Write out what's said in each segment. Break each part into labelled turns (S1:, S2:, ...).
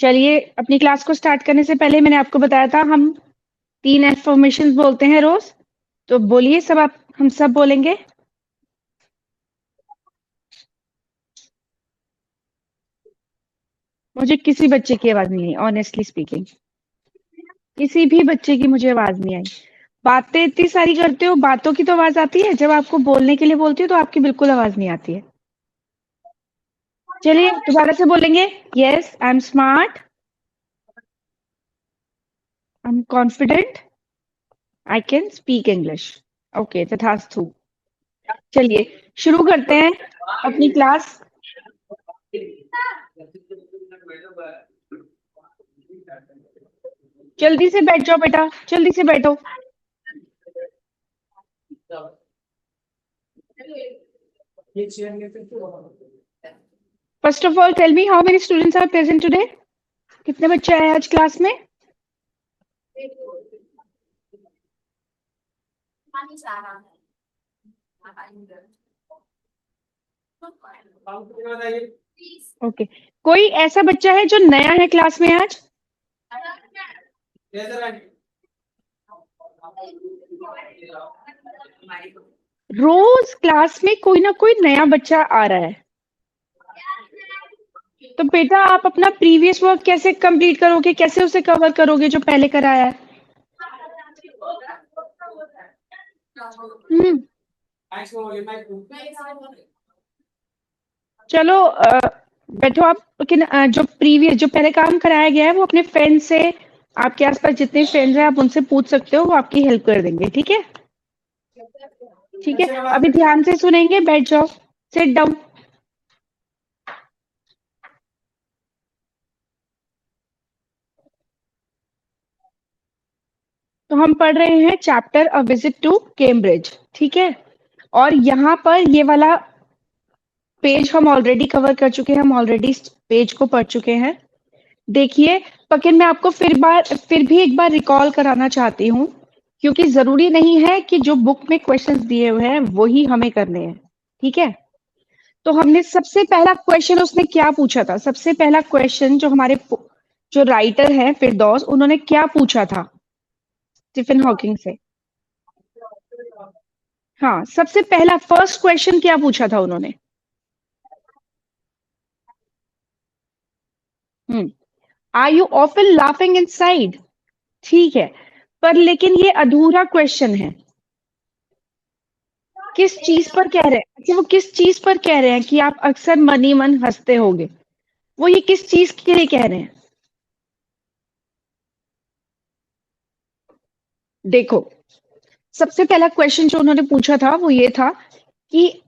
S1: चलिए अपनी क्लास को स्टार्ट करने से पहले मैंने आपको बताया था हम 3 एफर्मेशंस बोलते हैं रोज। तो बोलिए सब, आप हम सब बोलेंगे। मुझे किसी बच्चे की आवाज नहीं आई, ऑनेस्टली स्पीकिंग। किसी भी बच्चे की मुझे आवाज नहीं आई। बातें इतनी सारी करते हो, बातों की तो आवाज आती है, जब आपको बोलने के लिए बोलती हो तो आपकी बिल्कुल आवाज नहीं आती है। चलिए दोबारा से बोलेंगे। Yes I am smart, I am confident, I can speak English. Okay, तथास्तु। चलिए शुरू करते हैं अपनी क्लास। जल्दी से बैठ जाओ बेटा, जल्दी से बैठो। First of all tell me how many students are present today. कितने बच्चे आए आज क्लास में? ओके, कोई ऐसा बच्चा है जो नया है क्लास में आज? रोज क्लास में कोई ना कोई नया बच्चा आ रहा है। तो बेटा आप अपना प्रीवियस वर्क कैसे कंप्लीट करोगे, कैसे उसे कवर करोगे जो पहले कराया है? हम्म, चलो बैठो आप। लेकिन जो प्रीवियस जो पहले काम कराया गया है वो अपने फ्रेंड से, आपके आसपास जितने फ्रेंड्स हैं आप उनसे पूछ सकते हो, वो आपकी हेल्प कर देंगे। ठीक है, ठीक है। अभी ध्यान से सुनेंगे, बैठ जाओ, सिट डाउन। तो हम पढ़ रहे हैं chapter a visit to Cambridge. ठीक है, और यहाँ पर ये वाला पेज हम ऑलरेडी कवर कर चुके हैं, हम ऑलरेडी पेज को पढ़ चुके हैं। देखिए, लेकिन मैं आपको फिर भी एक बार रिकॉल कराना चाहती हूँ, क्योंकि जरूरी नहीं है कि जो बुक में क्वेश्चंस दिए हुए हैं वही हमें करने हैं। ठीक है, तो हमने सबसे पहला क्वेश्चन उसने क्या पूछा था? सबसे पहला क्वेश्चन जो हमारे जो राइटर है फिरदौस, उन्होंने क्या पूछा था स्टीफन हॉकिंग से? हाँ, सबसे पहला फर्स्ट क्वेश्चन क्या पूछा था उन्होंने? Are you often laughing inside? ठीक है, पर लेकिन ये अधूरा क्वेश्चन है। किस चीज पर कह रहे हैं? अच्छा, वो किस चीज पर कह रहे हैं कि आप अक्सर मन ही मन हंसते होगे? वो ये किस चीज के लिए कह रहे हैं? देखो, सबसे पहला क्वेश्चन जो उन्होंने पूछा था वो ये था कि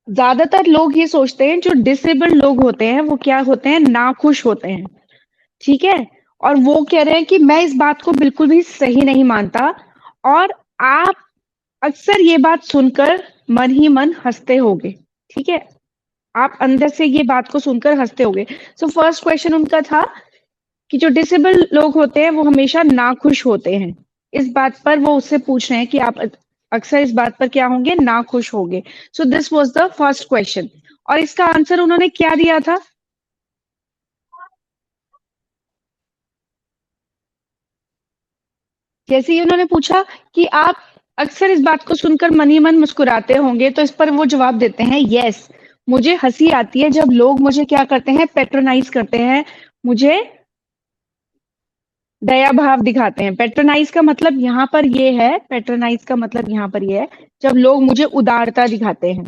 S1: ज्यादातर लोग ये सोचते हैं जो डिसेबल्ड लोग होते हैं वो क्या होते हैं, नाखुश होते हैं। ठीक है, और वो कह रहे हैं कि मैं इस बात को बिल्कुल भी सही नहीं मानता, और आप अक्सर ये बात सुनकर मन ही मन हंसते होगे। ठीक है, आप अंदर से ये बात को सुनकर हंसते होगे। सो फर्स्ट क्वेश्चन उनका था कि जो डिसेबल लोग होते हैं वो हमेशा नाखुश होते हैं। इस बात पर वो उससे पूछ रहे हैं कि आप अक्सर इस बात पर क्या होंगे, नाखुश होंगे। सो this was the first question, और इसका आंसर उन्होंने क्या दिया था? जैसे ही उन्होंने पूछा कि आप अक्सर इस बात को सुनकर मन ही मन मुस्कुराते होंगे, तो इस पर वो जवाब देते हैं, यस, मुझे हंसी आती है जब लोग मुझे क्या करते हैं, पेट्रोनाइज करते हैं, मुझे दया भाव दिखाते हैं। पेट्रोनाइज का मतलब यहाँ पर ये है, पेट्रोनाइज का मतलब यहाँ पर ये है, जब लोग मुझे उदारता दिखाते हैं,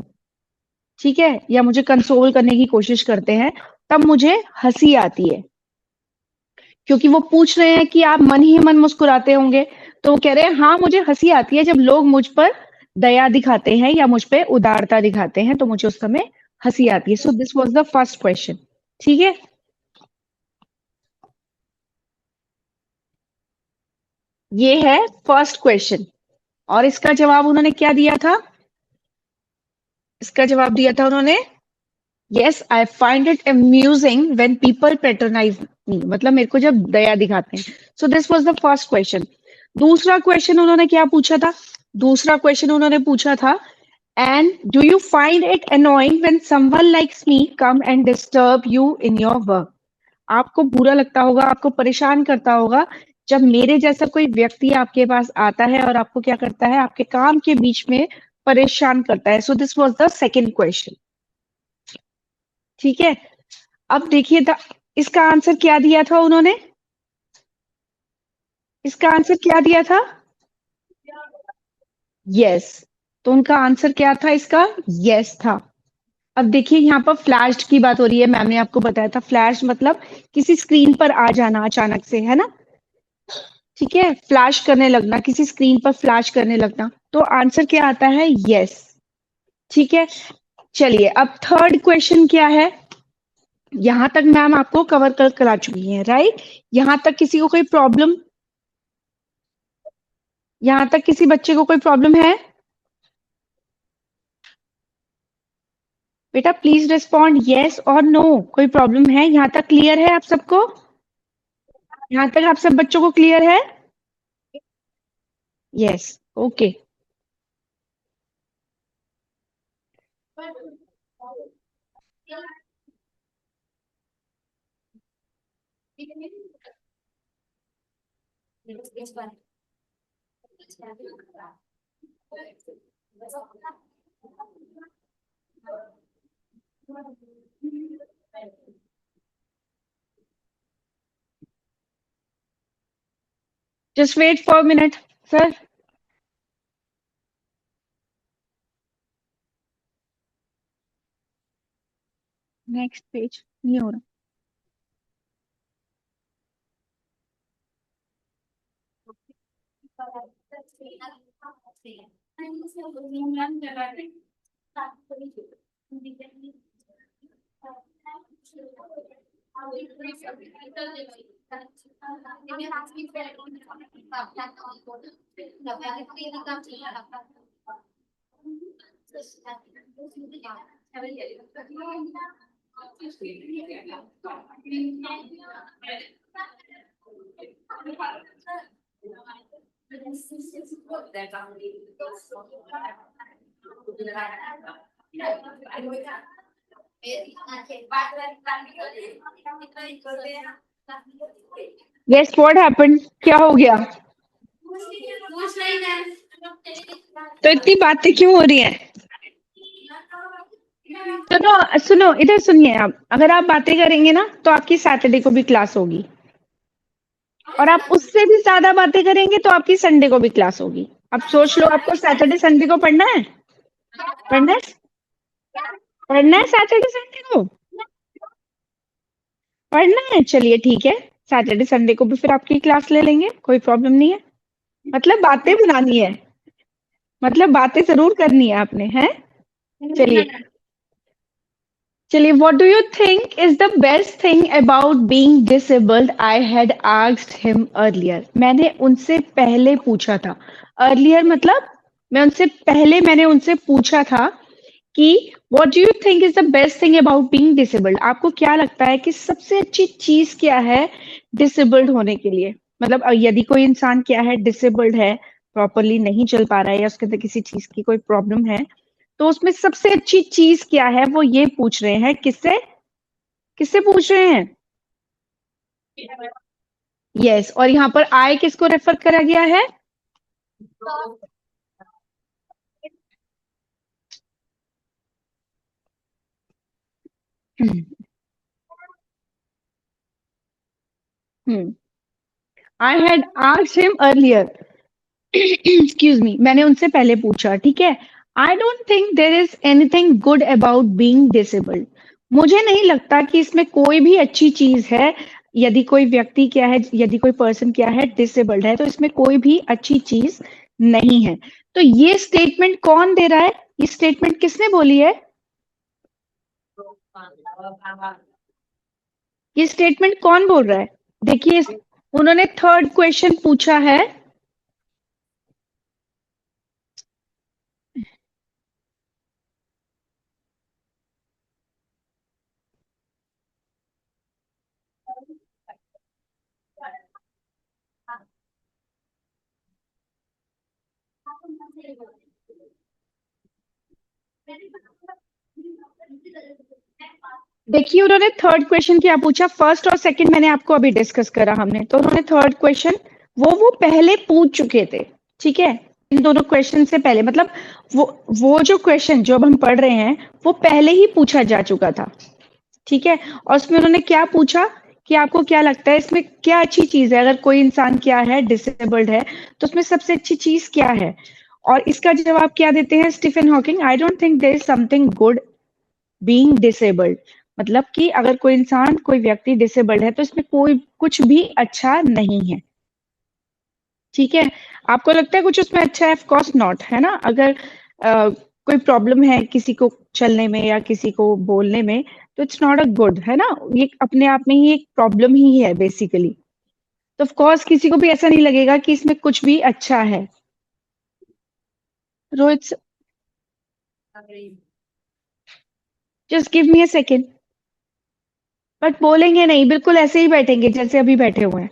S1: ठीक है, या मुझे कंसोल करने की कोशिश करते हैं, तब मुझे हंसी आती है। क्योंकि वो पूछ रहे हैं कि आप मन ही मन मुस्कुराते होंगे, तो वो कह रहे हैं हाँ, मुझे हंसी आती है जब लोग मुझ पर दया दिखाते हैं या मुझ पे उदारता दिखाते हैं, तो मुझे उस समय हंसी आती है। सो this was the first question. ठीक है, ये है फर्स्ट क्वेश्चन, और इसका जवाब उन्होंने क्या दिया था? इसका जवाब दिया था उन्होंने, yes I find it amusing when people patronize me, मतलब मेरे को जब दया दिखाते हैं। So this was the first question. दूसरा क्वेश्चन उन्होंने क्या पूछा था? दूसरा क्वेश्चन उन्होंने पूछा था, and do you find it annoying when someone likes me come and disturb you in your work? आपको बुरा लगता होगा, आपको परेशान करता होगा जब मेरे जैसा कोई व्यक्ति आपके पास आता है और आपको क्या करता है, आपके काम के बीच में परेशान करता है। सो this was the second question. ठीक है, अब देखिए इसका आंसर क्या दिया था उन्होंने, इसका आंसर क्या दिया था? यस। तो उनका आंसर क्या था इसका? यस था। अब देखिए यहाँ पर फ्लैश्ड की बात हो रही है, मैम ने आपको बताया था फ्लैश मतलब किसी स्क्रीन पर आ जाना अचानक से, है ना? ठीक है, फ्लैश करने लगना, किसी स्क्रीन पर फ्लैश करने लगना। तो आंसर क्या आता है? यस। ठीक है, चलिए अब थर्ड क्वेश्चन क्या है? यहां तक मैम आपको कवर कर करा चुकी हैं, राइट? यहां तक किसी को कोई प्रॉब्लम, यहां तक किसी बच्चे को कोई प्रॉब्लम है? बेटा प्लीज रिस्पॉन्ड यस और नो। कोई प्रॉब्लम है? यहां तक क्लियर है आप सबको? यहां तक आप सब बच्चों को क्लियर है? Yes, okay. Just wait for minute sir. Next page नहीं हो रहा। Yes, what happened? क्या हो गया? तो इतनी बातें क्यों हो रही हैं? सुनो सुनो, इधर सुनिए। आप अगर आप बातें करेंगे ना तो आपकी सैटरडे को भी क्लास होगी, और आप उससे भी ज्यादा बातें करेंगे तो आपकी संडे को भी क्लास होगी। अब सोच लो, आपको सैटरडे संडे को पढ़ना है? पढ़ना है? पढ़ना है सैटरडे संडे को? पढ़ना है, चलिए ठीक है। सैटरडे संडे को भी फिर आपकी क्लास ले लेंगे, कोई प्रॉब्लम नहीं है। मतलब बातें बनानी है, मतलब बातें जरूर करनी है आपने, हैं? चलिए चलिए, what do you think is the best thing about being disabled? I had asked him earlier. मैंने उनसे पहले पूछा था। earlier मतलब मैंने उनसे पूछा था कि what do you think is the best thing about being disabled? आपको क्या लगता है कि सबसे अच्छी चीज क्या है disabled होने के लिए? मतलब यदि कोई इंसान क्या है, disabled है, प्रॉपरली नहीं चल पा रहा है या उसके अंदर किसी चीज की कोई प्रॉब्लम है, तो उसमें सबसे अच्छी चीज क्या है, वो ये पूछ रहे हैं। किससे? किससे पूछ रहे हैं? यस, और यहाँ पर आई किसको रेफर करा गया है? I had asked him earlier, excuse me, मैंने उनसे पहले पूछा, ठीक है। आई don't think there is anything good about being disabled. मुझे नहीं लगता कि इसमें कोई भी अच्छी चीज है। यदि कोई व्यक्ति क्या है, यदि कोई पर्सन क्या है, डिसेबल्ड है, तो इसमें कोई भी अच्छी चीज नहीं है। तो ये स्टेटमेंट कौन दे रहा है? ये स्टेटमेंट किसने बोली है? ये स्टेटमेंट कौन बोल रहा है? देखिए, उन्होंने थर्ड क्वेश्चन पूछा है। देखिए उन्होंने थर्ड क्वेश्चन क्या पूछा, फर्स्ट और सेकंड मैंने आपको अभी डिस्कस करा हमने, तो उन्होंने थर्ड क्वेश्चन वो पहले पूछ चुके थे, ठीक है, इन दोनों क्वेश्चन से पहले, मतलब वो जो क्वेश्चन जो अब हम पढ़ रहे हैं वो पहले ही पूछा जा चुका था, ठीक है। और उसमें उन्होंने क्या पूछा कि आपको क्या लगता है इसमें क्या अच्छी चीज है, अगर कोई इंसान क्या है डिसेबल्ड है तो उसमें सबसे अच्छी चीज क्या है, और इसका जवाब क्या देते हैं Stephen Hawking, I don't think there is something good being disabled, मतलब कि अगर कोई इंसान कोई व्यक्ति डिसेबल्ड है तो इसमें कोई कुछ भी अच्छा नहीं है, ठीक है। आपको लगता है कुछ उसमें अच्छा है, ऑफ कोर्स नॉट, है ना। अगर कोई प्रॉब्लम है किसी को चलने में या किसी को बोलने में तो इट्स नॉट अ गुड, है ना, ये अपने आप में ही एक प्रॉब्लम ही है बेसिकली, तो ऑफ कोर्स किसी को भी ऐसा नहीं लगेगा कि इसमें कुछ भी अच्छा है। Rohit, just give me a second, but बोलेंगे नहीं, बिल्कुल ऐसे ही बैठेंगे जैसे अभी बैठे हुए हैं।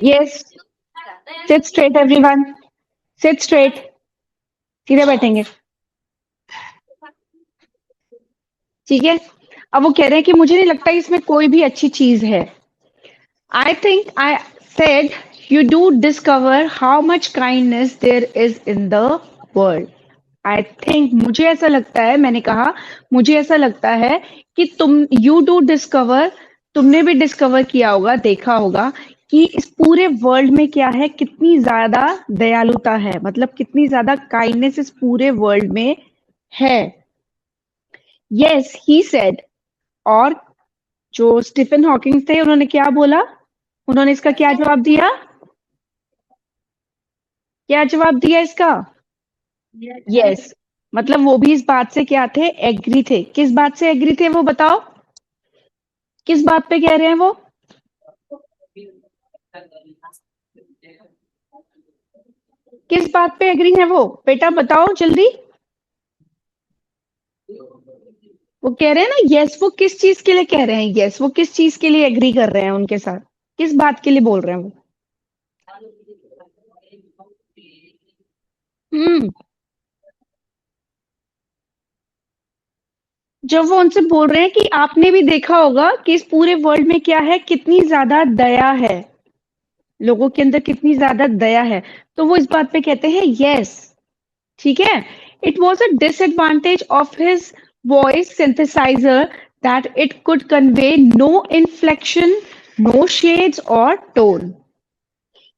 S1: Yes, seat straight everyone, seat straight, सीधे बैठेंगे, ठीक है। अब वो कह रहे हैं कि मुझे नहीं लगता इसमें कोई भी अच्छी चीज है। I think I said you do discover how much kindness there is in the world. I think, मुझे ऐसा लगता है, मैंने कहा मुझे ऐसा लगता है कि यू डू डिस्कवर, तुमने भी डिस्कवर किया होगा, देखा होगा कि इस पूरे वर्ल्ड में क्या है, कितनी ज्यादा दयालुता है, मतलब कितनी ज्यादा काइंडनेस इस पूरे वर्ल्ड में है। Yes he said. और जो स्टीफन हॉकिंग थे उन्होंने क्या बोला, उन्होंने इसका क्या जवाब दिया, क्या जवाब दिया इसका, यस, मतलब वो भी इस बात से क्या थे, एग्री थे, किस बात से एग्री थे वो बताओ, किस बात पे कह रहे हैं वो, किस बात पे एग्री है वो, बेटा बताओ जल्दी। वो कह रहे हैं ना यस, वो किस चीज के लिए कह रहे हैं यस, वो किस चीज के लिए एग्री कर रहे हैं उनके साथ, किस बात के लिए बोल रहे हैं वो। हम्म, जब वो उनसे बोल रहे हैं कि आपने भी देखा होगा कि इस पूरे वर्ल्ड में क्या है, कितनी ज्यादा दया है, लोगों के अंदर कितनी ज्यादा दया है, तो वो इस बात पे कहते हैं यस, ठीक है। It was a disadvantage of his voice synthesiser that it could convey no inflection, no shades or tone,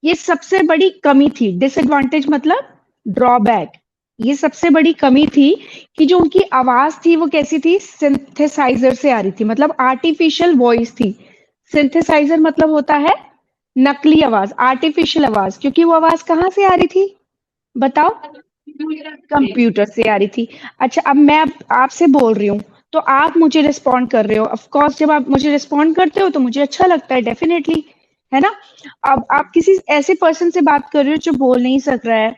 S1: ये सबसे बड़ी कमी थी, डिसएडवांटेज मतलब ड्रॉबैक, ये सबसे बड़ी कमी थी कि जो उनकी आवाज थी वो कैसी थी, सिंथेसाइजर से आ रही थी, मतलब आर्टिफिशियल वॉइस थी। सिंथेसाइजर मतलब होता है नकली आवाज, आर्टिफिशियल आवाज, क्योंकि वो आवाज कहाँ से आ रही थी बताओ, कंप्यूटर से आ रही थी। अच्छा अब मैं आपसे बोल रही हूँ तो आप मुझे रिस्पॉन्ड कर रहे हो, ऑफ कोर्स जब आप मुझे रिस्पॉन्ड करते हो तो मुझे अच्छा लगता है डेफिनेटली, है ना। अब आप किसी ऐसे पर्सन से बात कर रहे हो जो बोल नहीं सक रहा है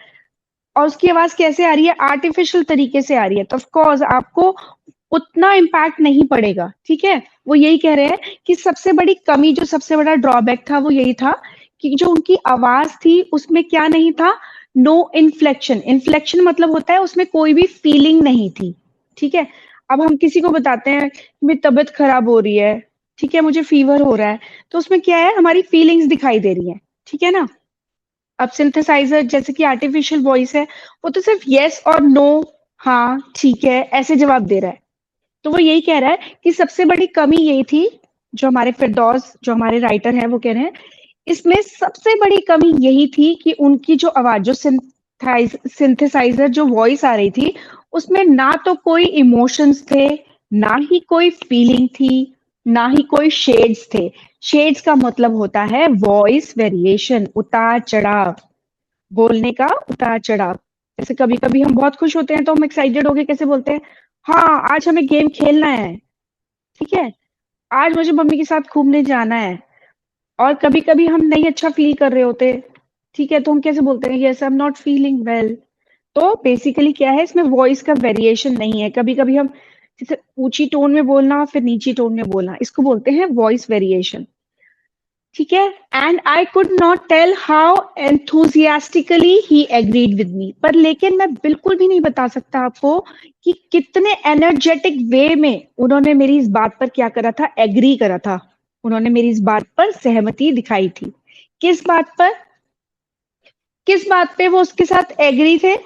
S1: और उसकी आवाज कैसे आ रही है, आर्टिफिशियल तरीके से आ रही है, तो ऑफ कोर्स आपको उतना इम्पैक्ट नहीं पड़ेगा, ठीक है। वो यही कह रहे हैं कि सबसे बड़ी कमी, जो सबसे बड़ा ड्रॉबैक था वो यही था कि जो उनकी आवाज थी उसमें क्या नहीं था, नो इन्फ्लेक्शन, इन्फ्लेक्शन मतलब होता है उसमें कोई भी फीलिंग नहीं थी, ठीक है। अब हम किसी को बताते हैं मेरी तबीयत खराब हो रही है, ठीक है, मुझे फीवर हो रहा है, तो उसमें क्या है, हमारी फीलिंग्स दिखाई दे रही है, ठीक है ना। अब सिंथेसाइजर जैसे कि आर्टिफिशियल वॉइस है, वो तो सिर्फ यस और नो, हाँ ठीक है ऐसे जवाब दे रहा है। तो वो यही कह रहा है कि सबसे बड़ी कमी यही थी, जो हमारे फिरदौस जो हमारे राइटर हैं वो कह रहे हैं, इसमें सबसे बड़ी कमी यही थी कि उनकी जो आवाज जो सिंथेसाइजर जो वॉइस आ रही थी, उसमें ना तो कोई इमोशंस थे, ना ही कोई फीलिंग थी, ना ही कोई शेड्स थे। शेड्स का मतलब होता है वॉइस वेरिएशन, उतार चढ़ाव, बोलने का उतार चढ़ाव। जैसे कभी कभी हम बहुत खुश होते हैं तो हम एक्साइटेड होके कैसे बोलते हैं, हाँ आज हमें गेम खेलना है, ठीक है, आज मुझे मम्मी के साथ घूमने जाना है। और कभी कभी हम नहीं अच्छा फील कर रहे होते, ठीक है, तो हम कैसे बोलते हैं, yes I am not feeling well. तो बेसिकली क्या है, इसमें वॉइस का वेरिएशन नहीं है। कभी कभी हम जैसे ऊंची टोन में बोलना फिर नीची टोन में बोलना, इसको बोलते हैं वॉइस वेरिएशन, ठीक है। And I could not tell how enthusiastically he agreed with me, पर लेकिन मैं बिल्कुल भी नहीं बता सकता आपको कि कितने एनर्जेटिक वे में उन्होंने मेरी इस बात पर क्या करा था, एग्री करा था। उन्होंने मेरी इस बात पर सहमति दिखाई थी। किस बात पर, किस बात पे वो उसके साथ एग्री थे?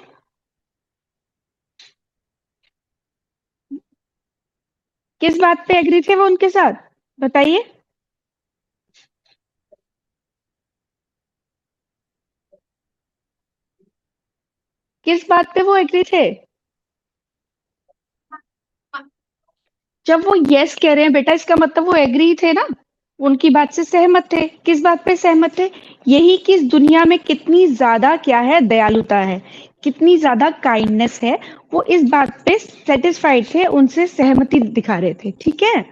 S1: किस बात पे एग्री थे वो उनके साथ, बताइए। किस बात पे वो एग्री थे? जब वो यस कह रहे हैं बेटा, इसका मतलब वो एग्री थे ना, उनकी बात से सहमत थे। किस बात पे सहमत थे? यही कि इस दुनिया में कितनी ज्यादा क्या है, दयालुता है, कितनी ज्यादा काइंडनेस है, वो इस बात पे सेटिस्फाइड थे, उनसे सहमति दिखा रहे थे, ठीक है।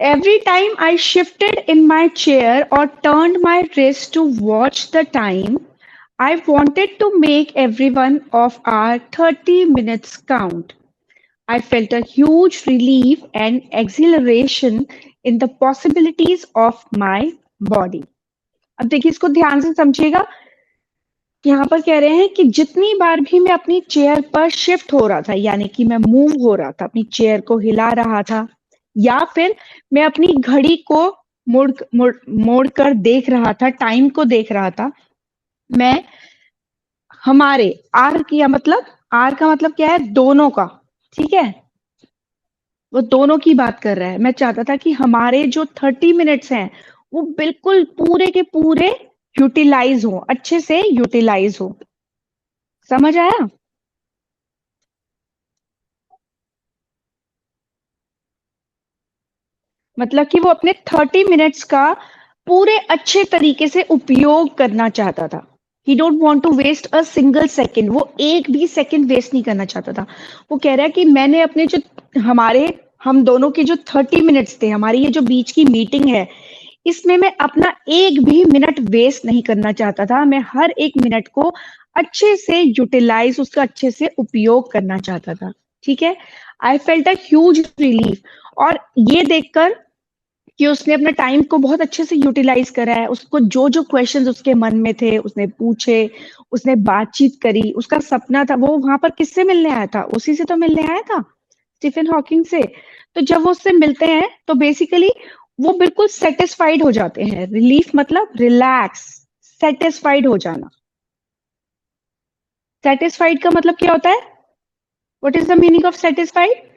S1: Every time I shifted in my chair or turned my wrist to watch the time, I wanted to make every one of our 30 minutes count. I felt a huge relief and exhilaration in the possibilities of my body. अब देखिए इसको ध्यान से समझिएगा। यहाँ पर कह रहे हैं कि जितनी बार भी मैं अपनी चेयर पर शिफ्ट हो रहा था, यानी कि मैं मूव हो रहा था, अपनी चेयर को हिला रहा था, या फिर मैं अपनी घड़ी को मुड़ मुड़ मोड़ कर देख रहा था, टाइम को देख रहा था, मैं हमारे आर किया मतलब, आर का मतलब क्या है, दोनों का, ठीक है, वो दोनों की बात कर रहा है। मैं चाहता था कि हमारे जो 30 मिनट्स हैं वो बिल्कुल पूरे के पूरे यूटिलाइज हो, अच्छे से यूटिलाइज हो। समझ आया? मतलब कि वो अपने 30 मिनट्स का पूरे अच्छे तरीके से उपयोग करना चाहता था। He don't want to waste a single second, वो एक भी सेकंड वेस्ट नहीं करना चाहता था। वो कह रहा है कि मैंने अपने जो हमारे हम दोनों के जो 30 मिनट्स थे, हमारी ये जो बीच की मीटिंग है, इसमें मैं अपना एक भी मिनट वेस्ट नहीं करना चाहता था। मैं हर एक मिनट को अच्छे से यूटिलाइज, उसका अच्छे से उपयोग करना चाहता था, ठीक है। I felt a huge relief, और ये देखकर कि उसने अपने टाइम को बहुत अच्छे से यूटिलाइज करा है, उसको जो जो क्वेश्चंस उसके मन में थे उसने पूछे, उसने बातचीत करी, उसका सपना था, वो वहां पर किससे मिलने आया था, उसी से तो मिलने आया था, स्टीफन हॉकिंग से। तो जब वो उससे मिलते हैं तो बेसिकली वो बिल्कुल सेटिस्फाइड हो जाते हैं। रिलीफ मतलब रिलैक्स, सेटिस्फाइड हो जाना। सेटिस्फाइड का मतलब क्या होता है? What is the meaning of satisfied?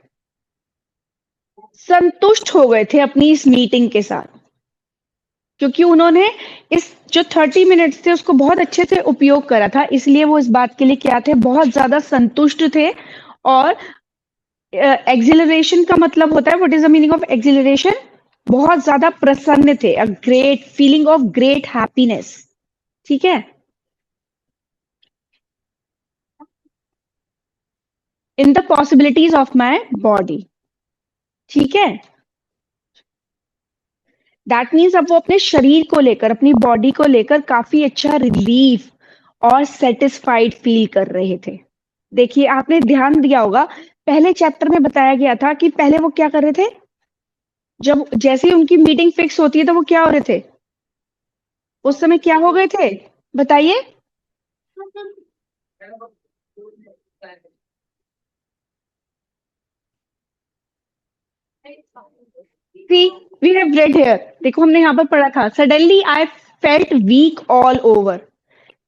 S1: संतुष्ट हो गए थे अपनी इस मीटिंग के साथ, क्योंकि उन्होंने इस जो 30 मिनट्स थे उसको बहुत अच्छे से उपयोग करा था, इसलिए वो इस बात के लिए क्या थे, बहुत ज्यादा संतुष्ट थे। और एक्सिलरेशन का मतलब होता है, what is the meaning of acceleration? बहुत ज्यादा प्रसन्न थे, a great feeling of great happiness, ठीक है, in the possibilities of my body, ठीक है। दैट मीन्स अब वो अपने शरीर को लेकर, अपनी बॉडी को लेकर काफी अच्छा रिलीफ और सेटिस्फाइड फील कर रहे थे। देखिए आपने ध्यान दिया होगा, पहले चैप्टर में बताया गया था कि पहले वो क्या कर रहे थे, जब जैसे ही उनकी मीटिंग फिक्स होती है तो वो क्या हो रहे थे, उस समय क्या हो गए थे, बताइए। See, we have red hair, देखो हमने यहाँ पर पढ़ा था, suddenly I felt weak all over.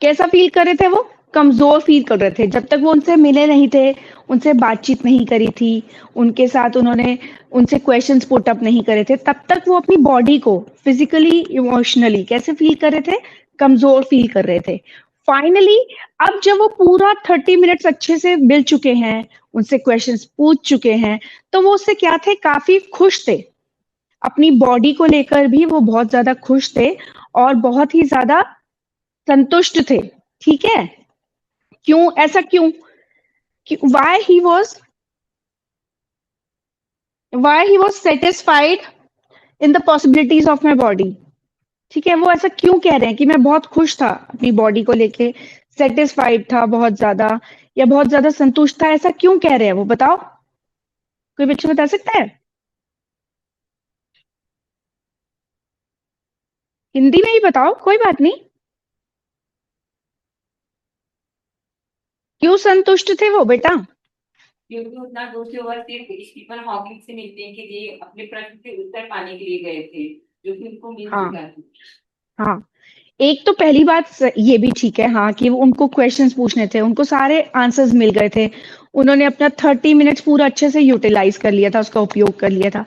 S1: कैसा फील कर रहे थे वो? कमजोर फील कर रहे थे। जब तक वो उनसे मिले नहीं थे, उनसे बातचीत नहीं करी थी, उनके साथ उन्होंने उनसे क्वेश्चंस पुट अप नहीं करे थे, तब तक वो अपनी बॉडी को फिजिकली इमोशनली कैसे फील कर रहे थे? कमजोर फील कर रहे थे। फाइनली अब जब वो पूरा 30 मिनट्स अच्छे से मिल चुके हैं, उनसे क्वेश्चंस पूछ चुके हैं, तो वो उससे क्या थे? काफी खुश थे। अपनी बॉडी को लेकर भी वो बहुत ज्यादा खुश थे और बहुत ही ज्यादा संतुष्ट थे। ठीक है? क्यों? ऐसा क्यों? why he was satisfied in the possibilities of my body। ठीक है? वो ऐसा क्यों कह रहे हैं कि मैं बहुत खुश था अपनी बॉडी को लेके, सेटिस्फाइड था बहुत ज्यादा, या बहुत ज्यादा संतुष्ट था? ऐसा क्यों कह रहे हैं वो? बताओ, कोई बच्चा बता सकता है? हिंदी में ही बताओ, कोई बात नहीं। क्यों संतुष्ट थे वो बेटा?
S2: क्योंकि उतना दूसरे वर्ग सिर्फ स्टीफन हॉकिंग से मिलने के लिए अपने प्रश्न के उत्तर पाने के लिए गए थे, जो कि उनको मिल
S1: हाँ,
S2: चुका था।
S1: हाँ। एक तो पहली बात ये भी ठीक है, हाँ, कि वो उनको क्वेश्चंस पूछने थे, उनको सारे आंसर्स मिल गए थे। उन्होंने अपना 30 मिनट्स पूरा अच्छे से यूटिलाइज कर लिया था, उसका उपयोग कर लिया था।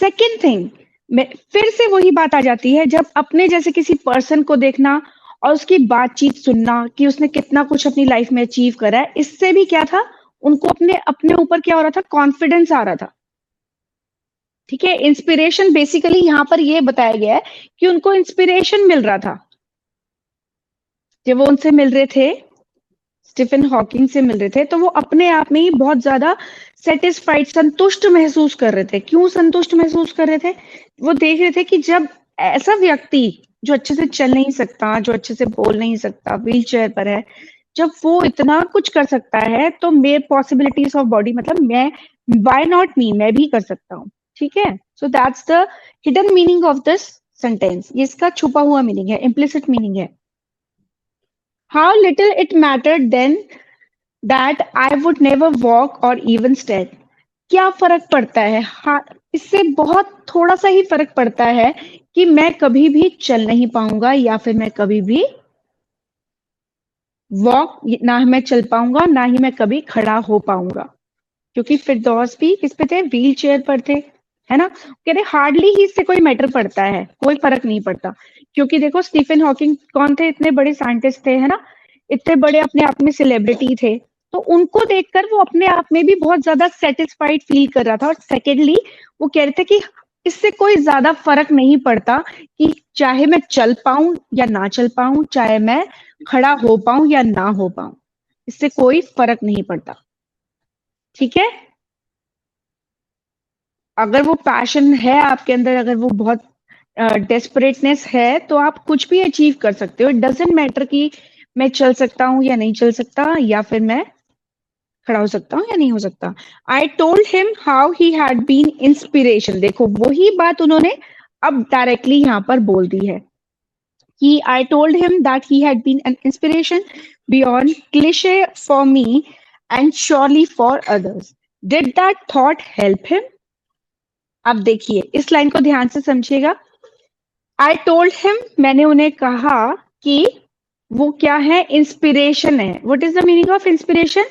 S1: सेकेंड थिंग, मैं फिर से वही बात आ जाती है, जब अपने जैसे किसी पर्सन को देखना और उसकी बातचीत सुनना कि उसने कितना कुछ अपनी लाइफ में अचीव करा है, इससे भी क्या था? उनको अपने अपने ऊपर क्या हो रहा था? कॉन्फिडेंस आ रहा था। ठीक है? इंस्पिरेशन बेसिकली यहाँ पर ये बताया गया है कि उनको इंस्पिरेशन मिल रहा था जब वो उनसे मिल रहे थे, स्टीफन हॉकिंग से मिल रहे थे, तो वो अपने आप में ही बहुत ज्यादा सेटिस्फाइड, संतुष्ट महसूस कर रहे थे। क्यों संतुष्ट महसूस कर रहे थे? वो देख रहे थे कि जब ऐसा व्यक्ति जो अच्छे से चल नहीं सकता, जो अच्छे से बोल नहीं सकता, व्हील चेयर पर है, जब वो इतना कुछ कर सकता है, तो मेरे पॉसिबिलिटीज ऑफ बॉडी, मतलब मैं, वाई नॉट मी, मैं भी कर सकता हूँ। ठीक है? So that's the hidden meaning of this sentence. ये इसका छुपा हुआ मीनिंग है, इम्प्लिसिट मीनिंग है। How little it mattered then that I would never walk or even stand। क्या फर्क पड़ता है? हाँ, इससे बहुत थोड़ा सा ही फर्क पड़ता है कि मैं कभी भी चल नहीं पाऊंगा, या फिर मैं कभी भी वॉक, ना मैं चल पाऊंगा, ना ही मैं कभी खड़ा हो पाऊंगा। क्योंकि फिरदौस भी किस पे थे? व्हील चेयर पर थे। है ना? कह रहे हार्डली ही इससे कोई मैटर पड़ता है, कोई फर्क नहीं पड़ता। क्योंकि देखो, स्टीफन हॉकिंग कौन थे? इतने बड़े साइंटिस्ट थे, है ना? इतने बड़े अपने आप में सेलिब्रिटी थे। तो उनको देखकर वो अपने आप में भी बहुत ज्यादा सेटिस्फाइड फील कर रहा था। और सेकेंडली, वो कह रहे थे कि इससे कोई ज्यादा फर्क नहीं पड़ता कि चाहे मैं चल पाऊं या ना चल पाऊं, चाहे मैं खड़ा हो पाऊं या ना हो पाऊं, इससे कोई फर्क नहीं पड़ता। ठीक है? अगर वो पैशन है आपके अंदर, अगर वो बहुत डेस्परेटनेस है, तो आप कुछ भी अचीव कर सकते हो। इट डजेंट मैटर कि मैं चल सकता हूँ या नहीं चल सकता, या फिर मैं खड़ा हो सकता हूँ या नहीं हो सकता। I told him how he had been inspiration. देखो, वही बात उन्होंने अब डायरेक्टली यहाँ पर बोल दी है कि I told him that he had been an inspiration beyond cliche for me and surely for others. Did that thought help him? अब देखिए, इस लाइन को ध्यान से समझिएगा। आई टोल्ड हिम, मैंने उन्हें कहा कि वो क्या है? इंस्पिरेशन है। What is the meaning of inspiration?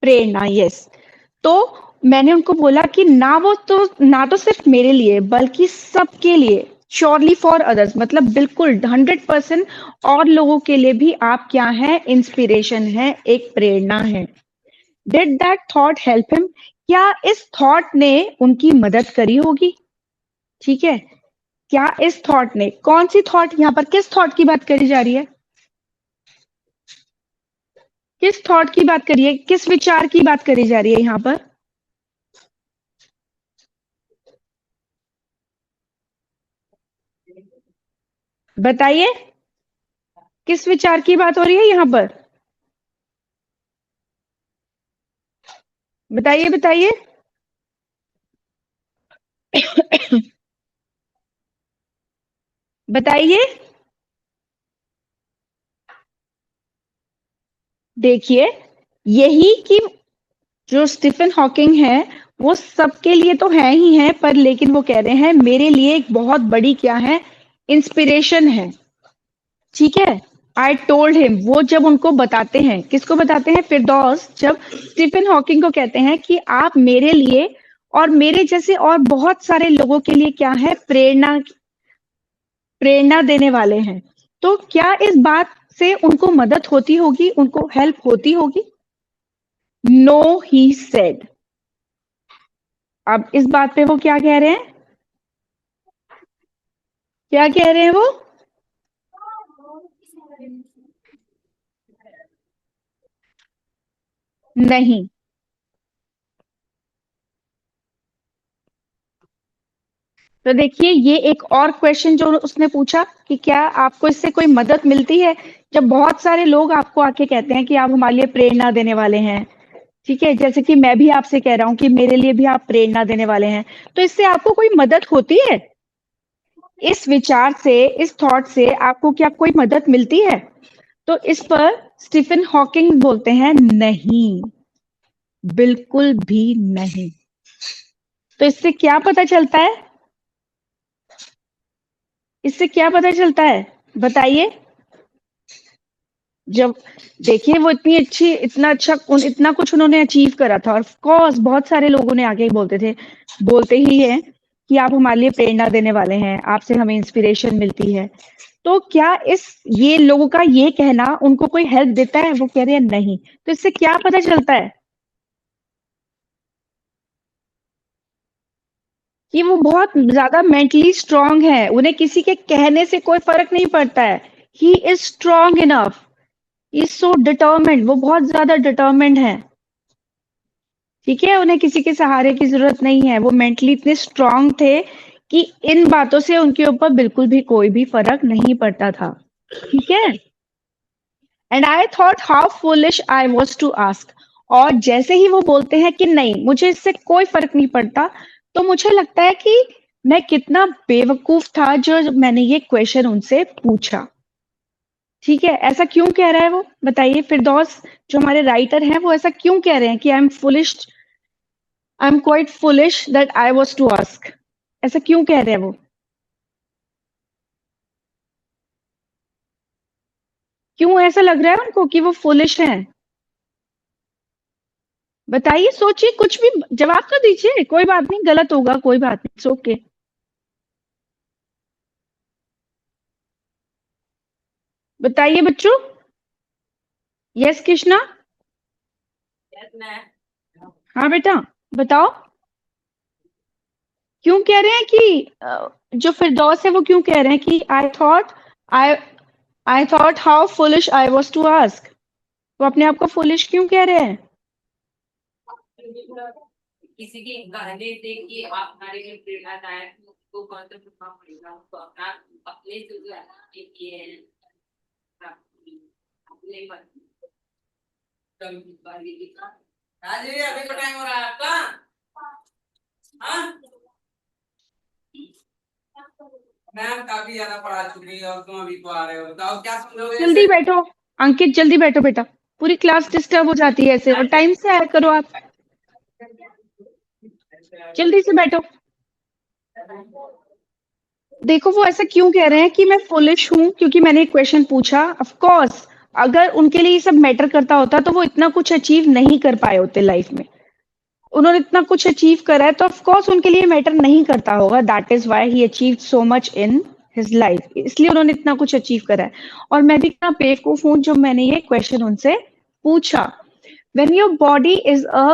S1: Prerna. Yes. तो मैंने उनको बोला कि ना तो सिर्फ मेरे लिए, बल्कि सबके लिए, श्योरली फॉर अदर्स, मतलब बिल्कुल 100% और लोगों के लिए भी आप क्या है? इंस्पिरेशन है, एक प्रेरणा है। Did that thought help him? क्या इस थॉट ने उनकी मदद करी होगी? ठीक है? क्या इस थॉट ने, कौन सी थॉट? यहां पर किस थॉट की बात करी जा रही है? किस थॉट की बात करी है? किस विचार की बात करी जा रही है यहां पर? बताइए, किस विचार की बात हो रही है यहां पर? बताइए, बताइए। बताइए। देखिए, यही कि जो स्टीफन हॉकिंग है, वो सबके लिए तो है ही है, पर लेकिन वो कह रहे हैं मेरे लिए एक बहुत बड़ी क्या है, इंस्पिरेशन है। ठीक है, आई टोल्ड हिम, वो जब उनको बताते हैं, किसको बताते हैं, फिरदौस जब स्टीफन हॉकिंग को कहते हैं कि आप मेरे लिए और मेरे जैसे और बहुत सारे लोगों के लिए क्या है, प्रेरणा प्रेरणा देने वाले हैं। तो क्या इस बात से उनको मदद होती होगी, उनको हेल्प होती होगी? No, he said. अब इस बात पे वो क्या कह रहे हैं, क्या कह रहे हैं वो? नहीं। तो देखिए, ये एक और क्वेश्चन जो उसने पूछा कि क्या आपको इससे कोई मदद मिलती है, जब बहुत सारे लोग आपको आके कहते हैं कि आप हमारे लिए प्रेरणा देने वाले हैं। ठीक है, जैसे कि मैं भी आपसे कह रहा हूँ कि मेरे लिए भी आप प्रेरणा देने वाले हैं, तो इससे आपको कोई मदद होती है? इस विचार से, इस थॉट से आपको क्या कोई मदद मिलती है? तो इस पर स्टीफन हॉकिंग बोलते हैं नहीं, बिल्कुल भी नहीं। तो इससे क्या पता चलता है, इससे क्या पता चलता है, बताइए? जब देखिए वो इतनी अच्छी, इतना अच्छा, इतना कुछ उन्होंने अचीव करा था, और ऑफ कोर्स बहुत सारे लोग उन्हें आगे बोलते थे, बोलते ही हैं कि आप हमारे लिए प्रेरणा देने वाले हैं, आपसे हमें इंस्पिरेशन मिलती है। तो क्या इस ये लोगों का ये कहना उनको कोई हेल्प देता है? वो कह रहे हैं नहीं। तो इससे क्या पता चलता है कि वो बहुत ज्यादा मेंटली स्ट्रांग है, उन्हें किसी के कहने से कोई फर्क नहीं पड़ता है। He is strong enough, is so determined, वो बहुत ज्यादा डिटर्मिन्ड है। ठीक है, उन्हें किसी के सहारे की जरूरत नहीं है, वो मेंटली इतने स्ट्रांग थे कि इन बातों से उनके ऊपर बिल्कुल भी कोई भी फर्क नहीं पड़ता था। ठीक है, and I thought how foolish I was to ask. और जैसे ही वो बोलते हैं कि नहीं, मुझे इससे कोई फर्क नहीं पड़ता, तो मुझे लगता है कि मैं कितना बेवकूफ था जो मैंने ये क्वेश्चन उनसे पूछा। ठीक है, ऐसा क्यों कह रहा है वो, बताइए? फिरदौस जो हमारे राइटर हैं, वो ऐसा क्यों कह रहे हैं कि I am quite foolish that I was to ask? ऐसा क्यों कह रहे हैं वो? क्यों ऐसा लग रहा है उनको कि वो फुलिश हैं? बताइए, सोचिए, कुछ भी जवाब तो दीजिए, कोई बात नहीं, गलत होगा, कोई बात नहीं, ओके। बताइए बच्चों। यस कृष्णा।
S2: Yes, ma'am.
S1: हाँ बेटा, बताओ। क्यों कह रहे हैं कि जो फिरदौस है वो क्यों कह रहे हैं कि I I thought how foolish I was to ask? वो अपने आप को फुलिश क्यों कह रहे हैं?
S2: किसी के कहने से कि आप हमारे लिए प्रेरणादायक हो, तो कौन सा प्रभाव पड़ेगा, तो अपना अपने से जो किए हैं अपने पर कम बारी की राजी, अभी तो टाइम हो रहा है आपका। हाँ मैम, काफी ज्यादा पढ़ा चुकी है और तुम अभी तो आ रहे हो, बताओ क्या समझोगे
S1: जल्दी
S2: इसे।
S1: बैठो, अंकित जल्दी बैठो बेटा, पूरी क्लास डिस्टर्ब हो जाती है ऐसे, और टाइम से आया करो आप, जल्दी से बैठो। देखो वो ऐसा क्यों कह रहे हैं कि मैं फुलिश हूं क्योंकि मैंने एक क्वेश्चन पूछा। ऑफ कोर्स, अगर उनके लिए ये सब मैटर करता होता तो वो इतना कुछ अचीव नहीं कर पाए होते लाइफ में। उन्होंने इतना कुछ अचीव करा है तो ऑफ कोर्स उनके लिए मैटर नहीं करता होगा, that is why he achieved so much in his life, इसलिए उन्होंने इतना कुछ अचीव करा है। और मैं भी इतना बेवकूफ हूं जो मैंने ये क्वेश्चन उनसे पूछा। When your body is a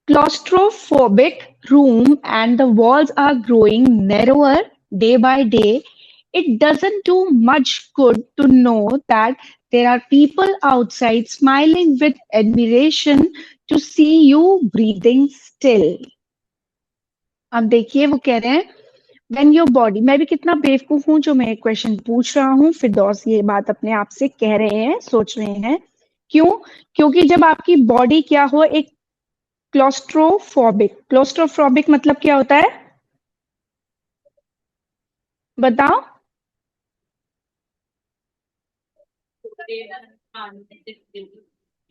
S1: claustrophobic room and the walls are growing narrower day by day, it doesn't do much good to know that there are people outside smiling with admiration to see you breathing still. अब देखिए वो कह रहे हैं when your body, मैं भी कितना बेवकूफ हूं जो मैं क्वेश्चन पूछ रहा हूँ, फिरदौस ये बात अपने आप से कह रहे हैं, सोच रहे हैं। क्यों? क्योंकि जब आपकी बॉडी क्या हो, एक क्लोस्ट्रोफोबिक, क्लोस्ट्रोफोबिक मतलब क्या होता है, बताओ?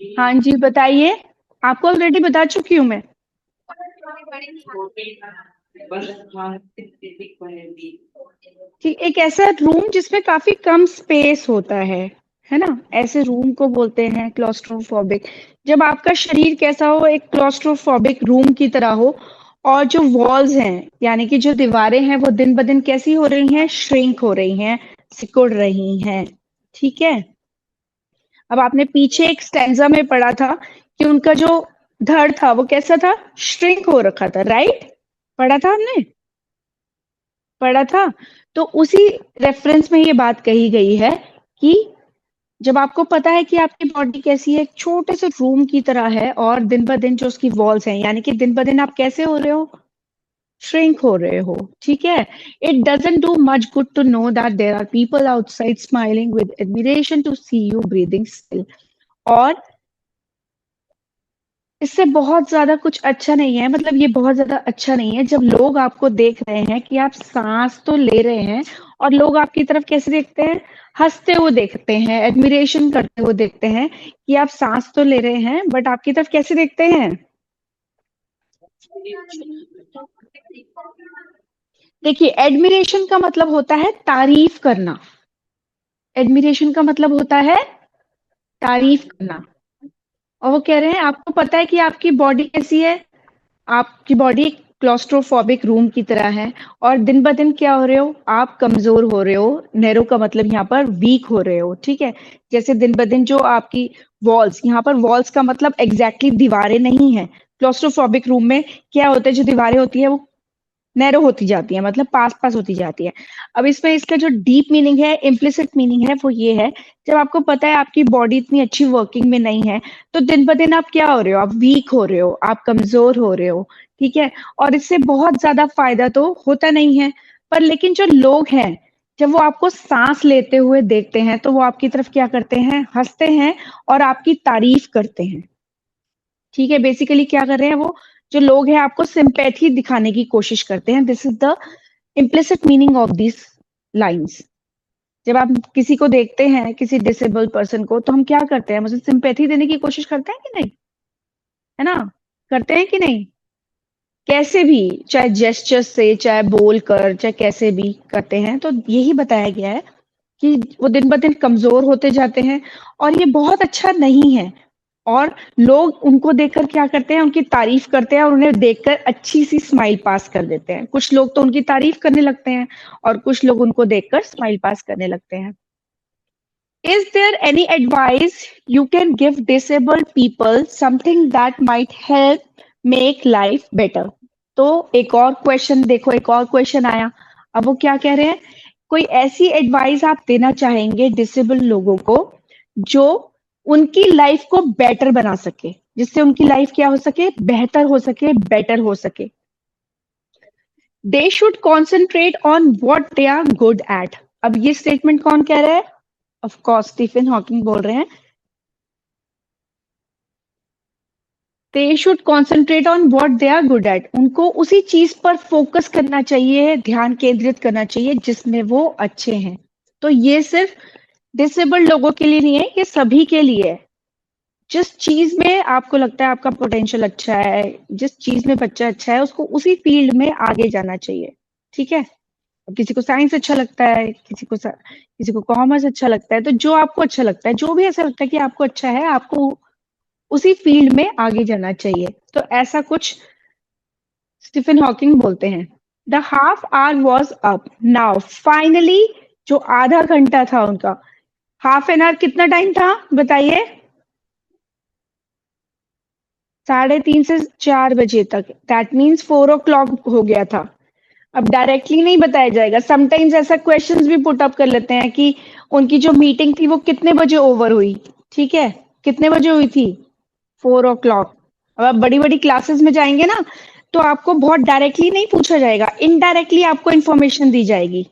S1: हाँ जी बताइए, आपको ऑलरेडी बता चुकी हूँ मैं। ठीक, एक ऐसा रूम जिसमें काफी कम स्पेस होता है ना? ऐसे रूम को बोलते हैं क्लॉस्ट्रोफोबिक। जब आपका शरीर कैसा हो, एक क्लॉस्ट्रोफोबिक रूम की तरह हो, और जो वॉल्स हैं, यानी कि जो दीवारें हैं, वो दिन ब दिन कैसी हो रही हैं? श्रिंक हो रही हैं, सिकुड़ रही हैं। ठीक है? अब आपने पीछे एक स्टैंजा में पढ़ा था कि उनका जो धड़ था वो कैसा था? श्रिंक हो रखा था, राइट? पढ़ा था हमने? पढ़ा था। तो उसी रेफरेंस में ये बात कही गई है कि जब आपको पता है कि आपकी बॉडी कैसी है, एक छोटे से रूम की तरह है, और दिन ब दिन जो उसकी वॉल्स हैं, यानी कि दिन ब दिन आप कैसे हो रहे हो? श्रिंक हो रहे हो। ठीक है? It doesn't do much good to know that there are people outside smiling with admiration to see you breathing still. और इससे बहुत ज्यादा कुछ अच्छा नहीं है, मतलब ये बहुत ज्यादा अच्छा नहीं है जब लोग आपको देख रहे हैं कि आप सांस तो ले रहे हैं, और लोग आपकी तरफ कैसे देखते हैं? हंसते हुए देखते हैं, एडमिरेशन करते हुए देखते हैं कि आप सांस तो ले रहे हैं, बट आपकी तरफ कैसे देखते हैं? देखिए, एडमिरेशन का मतलब होता है तारीफ करना। एडमिरेशन का मतलब होता है तारीफ करना। और वो कह रहे हैं आपको पता है कि आपकी बॉडी कैसी है? आपकी बॉडी क्लॉस्ट्रोफोबिक रूम की तरह है, और दिन ब दिन क्या हो रहे हो? आप कमजोर हो रहे हो। नैरो का मतलब यहाँ पर वीक हो रहे हो। ठीक है? जैसे दिन ब दिन जो आपकी वॉल्स, यहाँ पर वॉल्स का मतलब एग्जैक्टली दीवारें नहीं है। क्लॉस्ट्रोफोबिक रूम में क्या होता है? जो दीवारें होती है वो नैरो होती जाती है, मतलब पास पास होती जाती है। अब इसमें इसका जो डीप मीनिंग है, इम्प्लिसिट मीनिंग है, वो ये है, जब आपको पता है आपकी बॉडी इतनी अच्छी वर्किंग में नहीं है, तो दिन ब दिन आप क्या हो रहे हो? आप वीक हो रहे हो, आप कमजोर हो रहे हो। ठीक है? और इससे बहुत ज्यादा फायदा तो होता नहीं है। पर लेकिन जो लोग हैं, जब वो आपको सांस लेते हुए देखते हैं, तो वो आपकी तरफ क्या करते हैं? हंसते हैं, और आपकी तारीफ करते हैं। ठीक है? बेसिकली क्या कर रहे हैं वो? जो लोग हैं आपको सिंपैथी दिखाने की कोशिश करते हैं। This is the implicit meaning of this lines. जब आप किसी को देखते हैं, किसी डिसेबल पर्सन को, तो हम क्या करते हैं? मुझे सिंपैथी देने की कोशिश करते हैं कि नहीं? है ना? करते हैं कि नहीं? कैसे भी, चाहे जेस्चर से, चाहे बोल कर, चाहे कैसे भी करते हैं। तो यही बताया गया है कि वो दिन ब दिन कमजोर होते जाते हैं, और ये बहुत अच्छा नहीं है। और लोग उनको देखकर क्या करते हैं? उनकी तारीफ करते हैं, और उन्हें देखकर अच्छी सी स्माइल पास कर देते हैं। कुछ लोग तो उनकी तारीफ करने लगते हैं, और कुछ लोग उनको देखकर स्माइल पास करने लगते हैं। Is there any advice you can give disabled people, something that might help make life better? तो एक और क्वेश्चन देखो, एक और क्वेश्चन आया। अब वो क्या कह रहे हैं? कोई ऐसी एडवाइस आप देना चाहेंगे डिसेबल लोगों को, जो उनकी लाइफ को बेटर बना सके, जिससे उनकी लाइफ क्या हो सके? बेहतर हो सके, बेटर हो सके। They should concentrate on what they are good at. अब ये स्टेटमेंट कौन कह रहा है? ऑफ कोर्स स्टीफन हॉकिंग बोल रहे हैं। They should concentrate on what they are good at. उनको उसी चीज पर फोकस करना चाहिए, ध्यान केंद्रित करना चाहिए जिसमें वो अच्छे हैं। तो ये सिर्फ डिसेबल्ड लोगों के लिए नहीं है, ये सभी के लिए है। जिस चीज में आपको लगता है आपका पोटेंशियल अच्छा है, जिस चीज में बच्चा अच्छा है, उसको उसी फील्ड में आगे जाना चाहिए। ठीक है? अब किसी को साइंस अच्छा लगता है, किसी को कॉमर्स अच्छा लगता है, तो जो आपको अच्छा लगता है, जो भी ऐसा लगता है कि आपको अच्छा है, आपको उसी फील्ड में आगे जाना चाहिए। तो ऐसा कुछ स्टीफन हॉकिंग बोलते हैं। The half hour was up now finally. जो आधा घंटा था उनका, हाफ एन आवर कितना टाइम था बताइए? 3:30 से 4 बजे तक, दैट मीन्स 4 o'clock हो गया था। अब डायरेक्टली नहीं बताया जाएगा, समटाइम्स ऐसा क्वेश्चंस भी पुट अप कर लेते हैं कि उनकी जो मीटिंग थी वो कितने बजे ओवर हुई। ठीक है? कितने बजे हुई थी? 4 o'clock। अब आप बड़ी बड़ी क्लासेस में जाएंगे ना, तो आपको बहुत डायरेक्टली नहीं पूछा जाएगा, इनडायरेक्टली आपको इन्फॉर्मेशन दी जाएगी।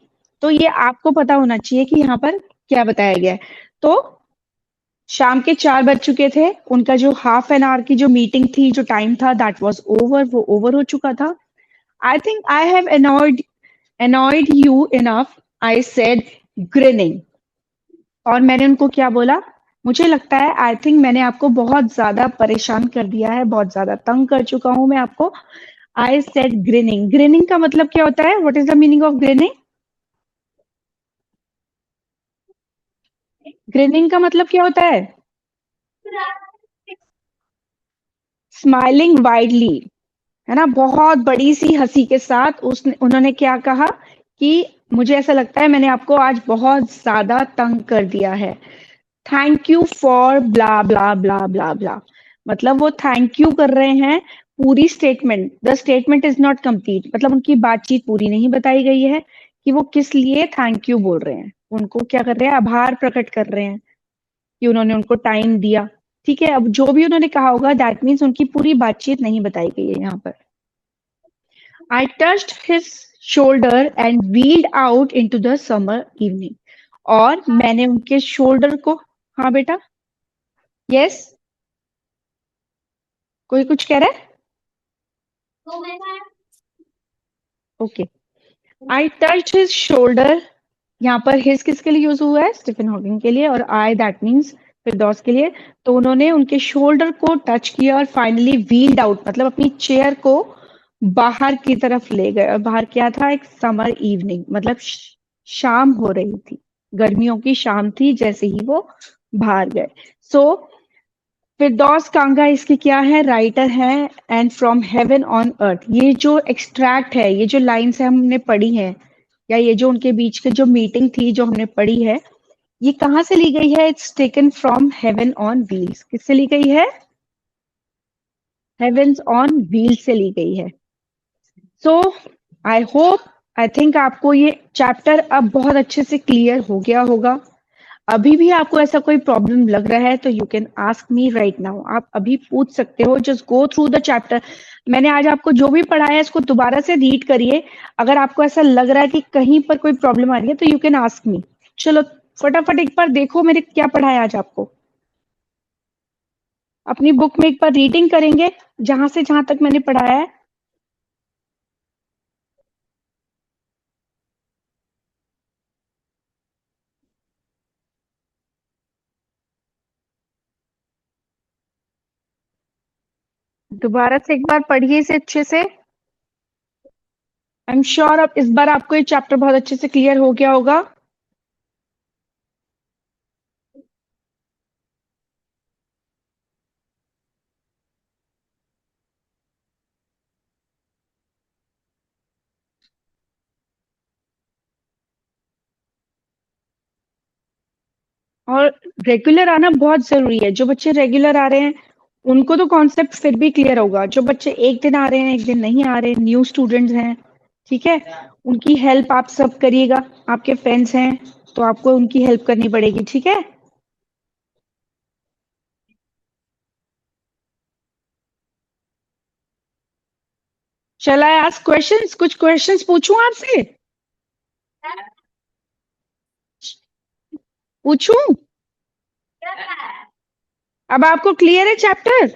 S1: तो ये आपको पता होना चाहिए कि यहाँ पर क्या बताया गया है। तो शाम के 4 बज चुके थे, उनका जो हाफ एन आवर की जो मीटिंग थी, जो टाइम था, दैट वाज ओवर, वो ओवर हो चुका था। आई think I have annoyed you enough, I said, grinning। और मैंने उनको क्या बोला? मुझे लगता है आई थिंक मैंने आपको बहुत ज्यादा परेशान कर दिया है, बहुत ज्यादा तंग कर चुका हूं मैं आपको। I said grinning. ग्रिनिंग का मतलब क्या होता है? What is the meaning of grinning? Grinning का मतलब क्या होता है? स्माइलिंग वाइडली, है ना, बहुत बड़ी सी हंसी के साथ उसने उन्होंने क्या कहा कि मुझे ऐसा लगता है मैंने आपको आज बहुत ज्यादा तंग कर दिया है। थैंक यू फॉर ब्ला ब्ला ब्ला ब्ला ब्ला, मतलब वो थैंक यू कर रहे हैं। पूरी statement, the statement is not complete, मतलब उनकी बातचीत पूरी नहीं बताई गई है कि वो किस लिए थैंक यू बोल रहे हैं। उनको क्या कर रहे हैं? आभार प्रकट कर रहे हैं कि उन्होंने उनको टाइम दिया। ठीक है, अब जो भी उन्होंने कहा होगा दैट मीन्स उनकी पूरी बातचीत नहीं बताई गई है यहाँ पर। I touched his shoulder and wheeled out into the summer evening. और मैंने उनके शोल्डर को, हाँ बेटा, यस, कोई कुछ कह रहा है? ओके, आई टच्ड हिज शोल्डर। यहाँ पर हिज किसके लिए यूज हुआ है? स्टीफन हॉकिंग के लिए, और आई दैट मीन्स फिरदौस के लिए। तो उन्होंने उनके शोल्डर को टच किया और फाइनली व्हील्ड आउट, मतलब अपनी चेयर को बाहर की तरफ ले गए। और बाहर क्या था? एक समर इवनिंग, मतलब शाम हो रही थी, गर्मियों की शाम थी जैसे ही वो बाहर गए। सो फिरदौस कांगा इसके क्या है? राइटर है। And from heaven on earth, ये जो एक्सट्रैक्ट है, ये जो लाइन्स है हमने पढ़ी है, या ये जो उनके बीच की जो मीटिंग थी जो हमने पढ़ी है, ये कहाँ से ली गई है? It's taken from heaven on wheels. किससे ली गई है? हेवेंस ऑन व्हील्स से ली गई है। सो आई होप, आई थिंक आपको ये चैप्टर अब बहुत अच्छे से क्लियर हो गया होगा। अभी भी आपको ऐसा कोई प्रॉब्लम लग रहा है तो you can ask me right now, आप अभी पूछ सकते हो। Just go through the chapter. मैंने आज आपको जो भी पढ़ाया है इसको दोबारा से रीड करिए। अगर आपको ऐसा लग रहा है कि कहीं पर कोई प्रॉब्लम आ रही है तो यू कैन आस्क मी। चलो फटाफट एक बार देखो मैंने क्या पढ़ाया आज आपको। अपनी बुक में एक बार रीडिंग करेंगे जहां तक मैंने पढ़ाया है। दोबारा से एक बार पढ़िए इसे अच्छे से। आई एम श्योर अब इस बार आपको ये चैप्टर बहुत अच्छे से क्लियर हो गया होगा। और रेगुलर आना बहुत जरूरी है। जो बच्चे रेगुलर आ रहे हैं उनको तो कॉन्सेप्ट फिर भी क्लियर होगा। जो बच्चे एक दिन आ रहे हैं एक दिन नहीं आ रहे, न्यू स्टूडेंट्स हैं, ठीक है, उनकी हेल्प आप सब करिएगा। आपके फ्रेंड्स हैं तो आपको उनकी हेल्प करनी पड़ेगी, ठीक है। चल आई आस्क क्वेश्चंस, कुछ क्वेश्चंस पूछूं आपसे? पूछूं? अब आपको क्लियर है चैप्टर?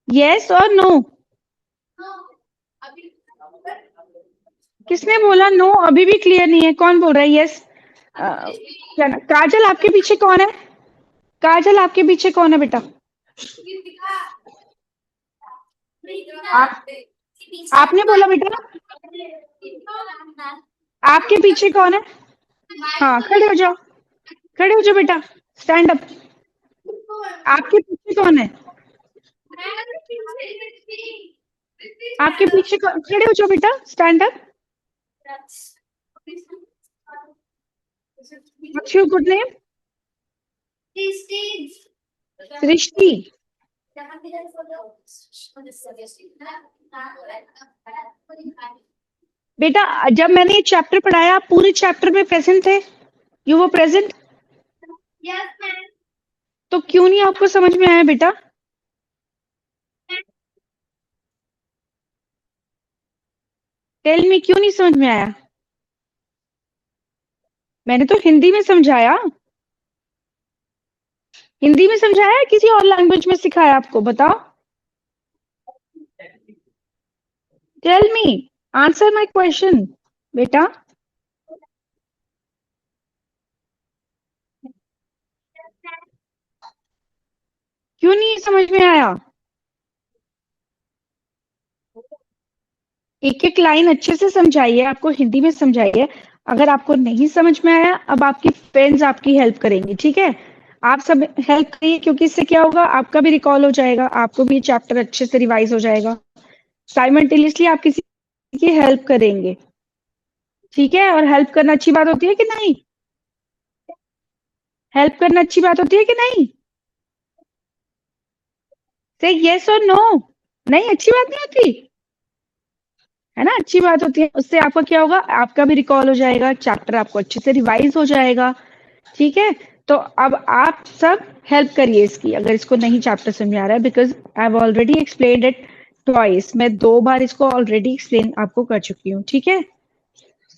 S1: यस और नो? किसने बोला नो? अभी भी क्लियर नहीं है? कौन बोल रहा है यस? क्या ना, काजल आपके पीछे कौन है? काजल आपके पीछे कौन है बेटा? आप आपने बोला बेटा? आपके पीछे कौन है? हाँ खड़े हो जाओ, खड़े हो जाओ बेटा, स्टैंड अप। आपके पीछे कौन है? आपके पीछे कौन? खड़े हो जाओ बेटा, stand up. What's your good name? Srishti. बेटा जब मैंने ये चैप्टर पढ़ाया आप पूरे चैप्टर में प्रेजेंट थे? यू वो प्रेजेंट? तो क्यों नहीं आपको समझ में आया बेटा? टेल मी, क्यों नहीं समझ में आया? मैंने तो हिंदी में समझाया। हिंदी में समझाया है किसी और लैंग्वेज में सिखाया आपको? बताओ। Tell me, answer my question बेटा। क्यों नहीं समझ में आया? एक एक लाइन अच्छे से समझाइए, आपको हिंदी में समझाइए। अगर आपको नहीं समझ में आया, अब आपकी फ्रेंड्स आपकी हेल्प करेंगी, ठीक है? आप सब हेल्प करिए, क्योंकि इससे क्या होगा, आपका भी रिकॉल हो जाएगा, आपको भी चैप्टर अच्छे से रिवाइज हो जाएगा। साइमल्टेनियसली आप किसी की हेल्प करेंगे, ठीक है? और हेल्प करना अच्छी बात होती है कि नहीं? हेल्प करना अच्छी बात होती है कि नहीं? से यस और नो। नहीं, अच्छी बात नहीं होती है ना? अच्छी बात होती है। उससे आपका क्या होगा, आपका भी रिकॉल हो जाएगा, चैप्टर आपको अच्छे से रिवाइज हो जाएगा, ठीक है? तो अब आप सब हेल्प करिए इसकी, अगर इसको नहीं चैप्टर समझ में आ रहा है, because I have already explained it twice. मैं 2 बार इसको ऑलरेडी एक्सप्लेन आपको कर चुकी हूँ, ठीक है?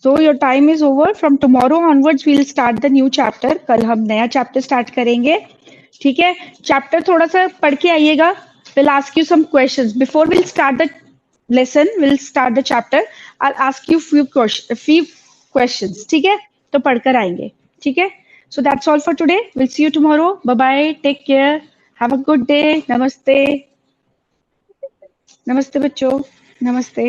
S1: So your time is over. From tomorrow onwards we will start the new chapter. कल हम नया चैप्टर स्टार्ट करेंगे, ठीक है? चैप्टर थोड़ा सा पढ़ के आइएगा। Will ask you some questions before will start the lesson. We'll start the chapter. I'll ask you few questions, ठीक है? तो पढ़कर आएंगे, ठीक है? So that's all for today. We'll see you tomorrow. Bye bye. Take care. Have a good day. नमस्ते। नमस्ते बच्चों। नमस्ते।